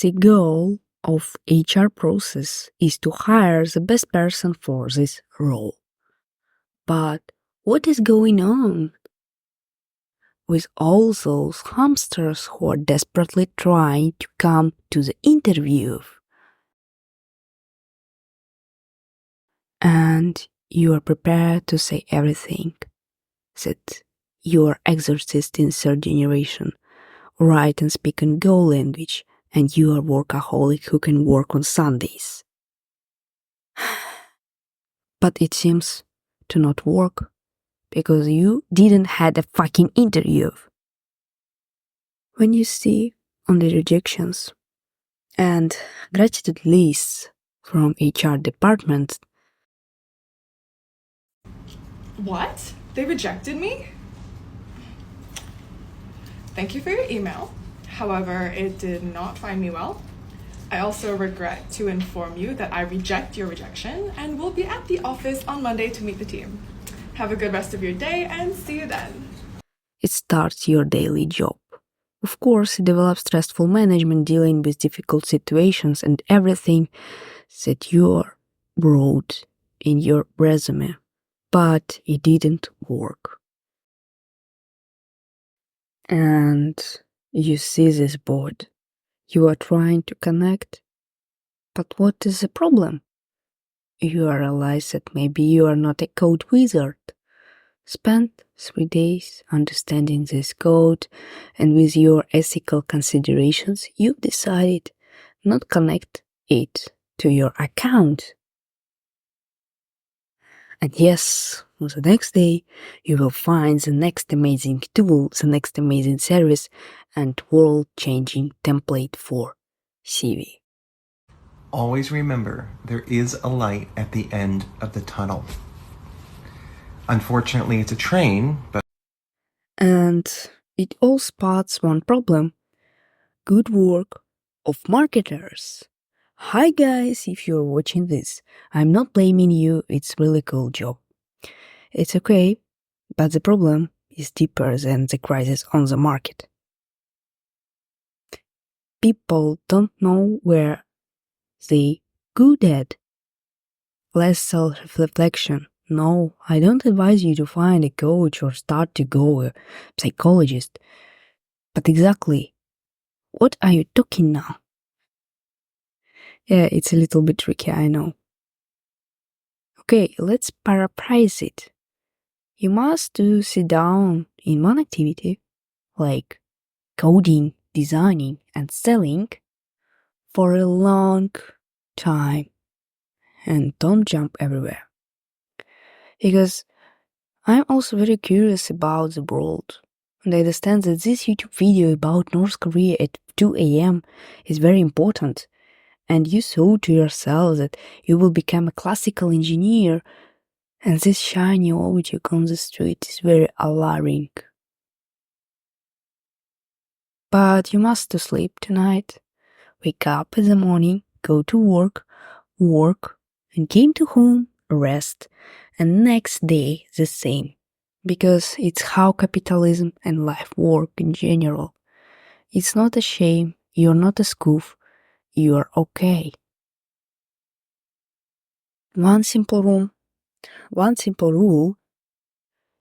The goal of HR process is to hire the best person for this role. But what is going on with all those hamsters who are desperately trying to come to the interview? And you are prepared to say everything, that you are exorcist in third generation, write and speak in Go language, and you are workaholic who can work on Sundays. But it seems to not work, because you didn't had a fucking interview. When you see only rejections and gratitude lists from HR departments. What? They rejected me? Thank you for your email. However, it did not find me well. I also regret to inform you that I reject your rejection and will be at the office on Monday to meet the team. Have a good rest of your day and see you then. It starts your daily job. Of course, it develops stressful management dealing with difficult situations and everything that you wrote in your resume. But it didn't work. And you see this board. You are trying to connect. But what is the problem? You realize that maybe you are not a code wizard. Spend 3 days understanding this code, and with your ethical considerations, you've decided not connect it to your account. And yes, on the next day, you will find the next amazing tool, the next amazing service, and world-changing template for CV. Always remember, there is a light at the end of the tunnel. Unfortunately, it's a train, but... And it all spots one problem. Good work of marketers. Hi guys, if you're watching this, I'm not blaming you, it's really cool job. It's okay, but the problem is deeper than the crisis on the market. People don't know where they good at. Less self-reflection. No, I don't advise you to find a coach or start to go a psychologist. But exactly, what are you talking now? Yeah, it's a little bit tricky, I know. Okay, let's paraphrase it. You must sit down in one activity, like coding, designing, and selling, for a long time. And don't jump everywhere. Because I'm also very curious about the world. And I understand that this YouTube video about North Korea at 2 a.m. is very important. And you thought to yourself that you will become a classical engineer, and this shiny object on the street is very alarming. But you must sleep tonight, wake up in the morning, go to work, and came to home, rest, and next day the same. Because it's how capitalism and life work in general. It's not a shame, you're not a scoof, you're okay. One simple rule,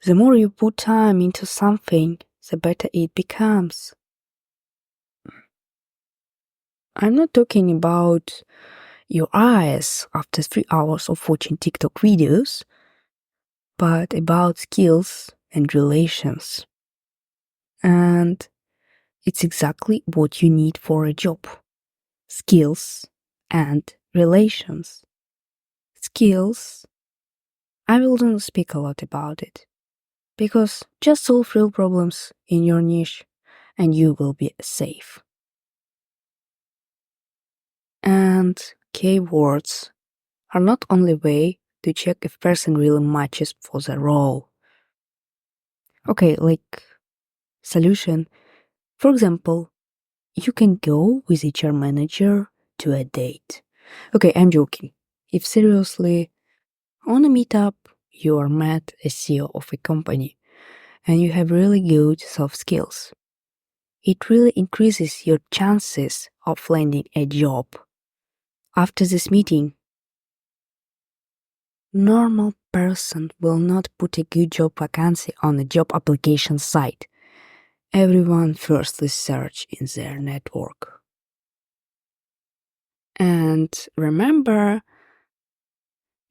the more you put time into something, the better it becomes. I'm not talking about your eyes after 3 hours of watching TikTok videos, but about skills and relations. And it's exactly what you need for a job. Skills and relations. Skills, I will not speak a lot about it, because just solve real problems in your niche and you will be safe. And keywords are not only a way to check if person really matches for the role. Okay, like solution. For example, you can go with HR manager to a date. Okay, I'm joking. If seriously, on a meetup, you are met a CEO of a company and you have really good soft skills. it really increases your chances of landing a job. After this meeting, normal person will not put a good job vacancy on a job application site. Everyone firstly search in their network. And remember,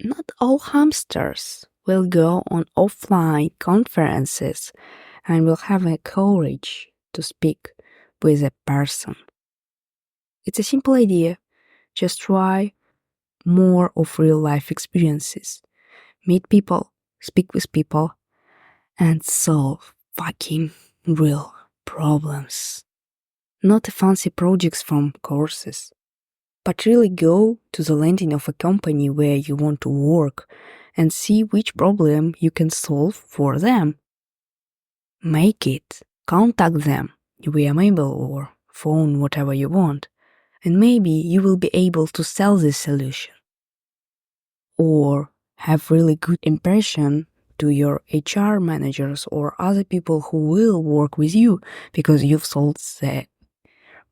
not all hamsters will go on offline conferences and will have the courage to speak with a person. It's a simple idea. Just try more of real life experiences. Meet people, speak with people, and solve fucking real problems. Not the fancy projects from courses, but really go to the landing of a company where you want to work and see which problem you can solve for them. Make it, contact them via mail or phone, whatever you want, and maybe you will be able to sell this solution. Or have really good impression to your HR managers or other people who will work with you because you've solved the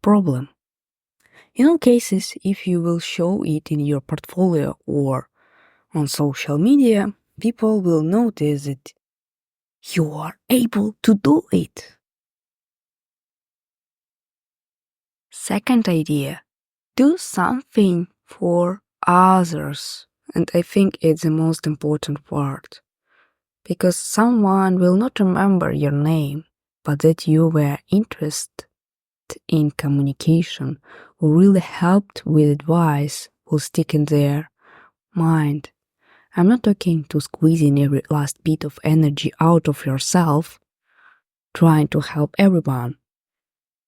problem. In all cases, if you will show it in your portfolio or on social media, people will notice that you are able to do it. Second idea, do something for others. And I think it's the most important part. Because someone will not remember your name, but that you were interested in communication or really helped with advice will stick in their mind. I'm not talking to squeezing every last bit of energy out of yourself, trying to help everyone.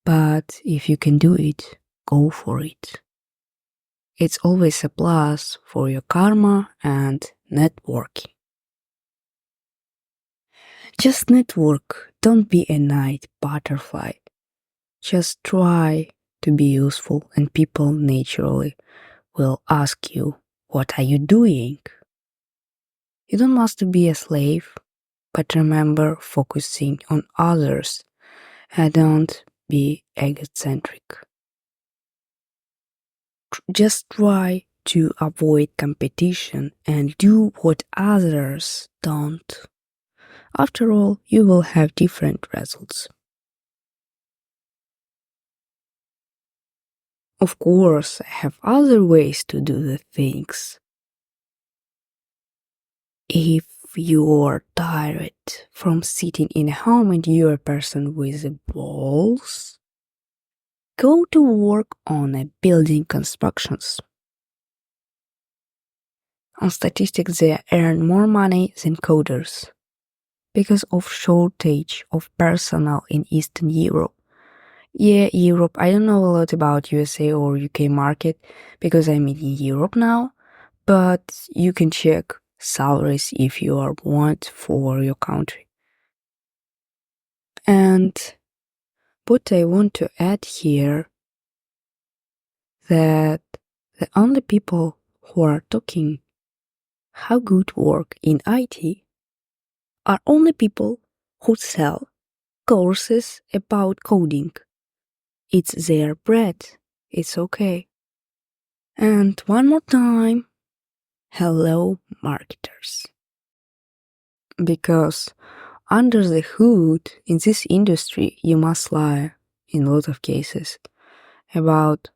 But if you can do it, go for it. It's always a plus for your karma and networking. Just network, don't be a night butterfly. Just try to be useful and people naturally will ask you, what are you doing? You don't must be a slave, but remember focusing on others and don't be egocentric. Just try to avoid competition and do what others don't. After all, you will have different results. Of course, I have other ways to do the things. If you're tired from sitting in home and you're a person with the balls, go to work on a building constructions. On statistics, they earn more money than coders because of shortage of personnel in Eastern Europe. Yeah, Europe, I don't know a lot about USA or UK market because I'm in Europe now, but you can check salaries if you are want for your country. And what I want to add here, that the only people who are talking how good work in IT are only people who sell courses about coding. It's their bread. It's okay. And one more time, hello marketers. Because under the hood in this industry, you must lie in a lot of cases about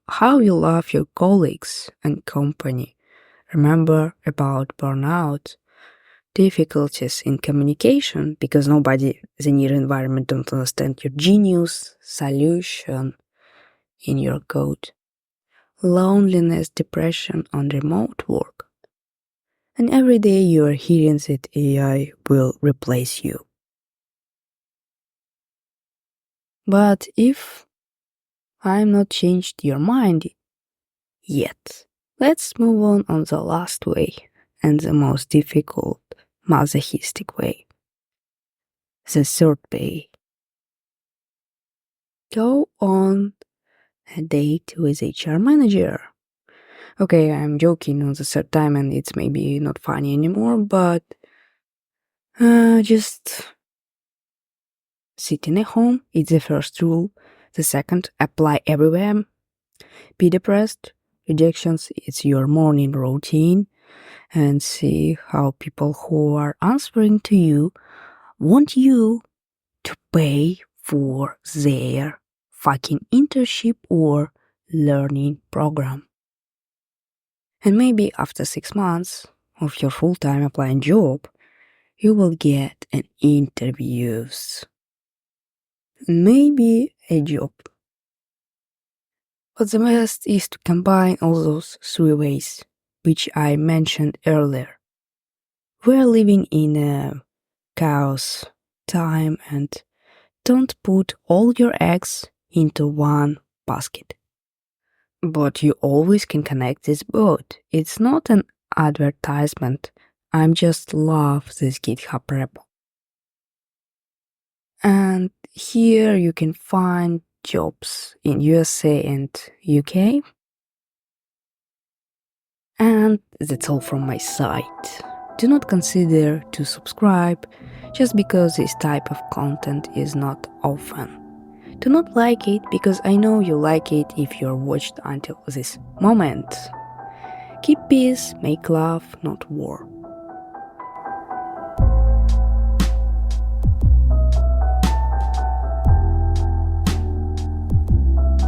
how you love your colleagues and company. Remember about burnout, difficulties in communication because nobody in your environment don't understand your genius solution in your code, loneliness, depression on remote work. And every day you are hearing that AI will replace you. But if I'm not changed your mind yet, let's move on the last way and the most difficult masochistic way. The third way. Go on a date with HR manager. Okay, I'm joking on the third time and it's maybe not funny anymore, but just Sitting at home is the first rule. The second, apply everywhere. Be depressed. Rejections is your morning routine. And see how people who are answering to you want you to pay for their fucking internship or learning program. And maybe after 6 months of your full-time applying job, you will get an interviews. Maybe a job. But the best is to combine all those 3 ways, which I mentioned earlier. We're living in a chaos time and don't put all your eggs into one basket. But you always can connect this boat. It's not an advertisement. I just love this GitHub repo. And here you can find jobs in USA and UK. And that's all from my side. Do not consider to subscribe just because this type of content is not often. Do not like it because I know you like it if you're watched until this moment. Keep peace, make love, not war.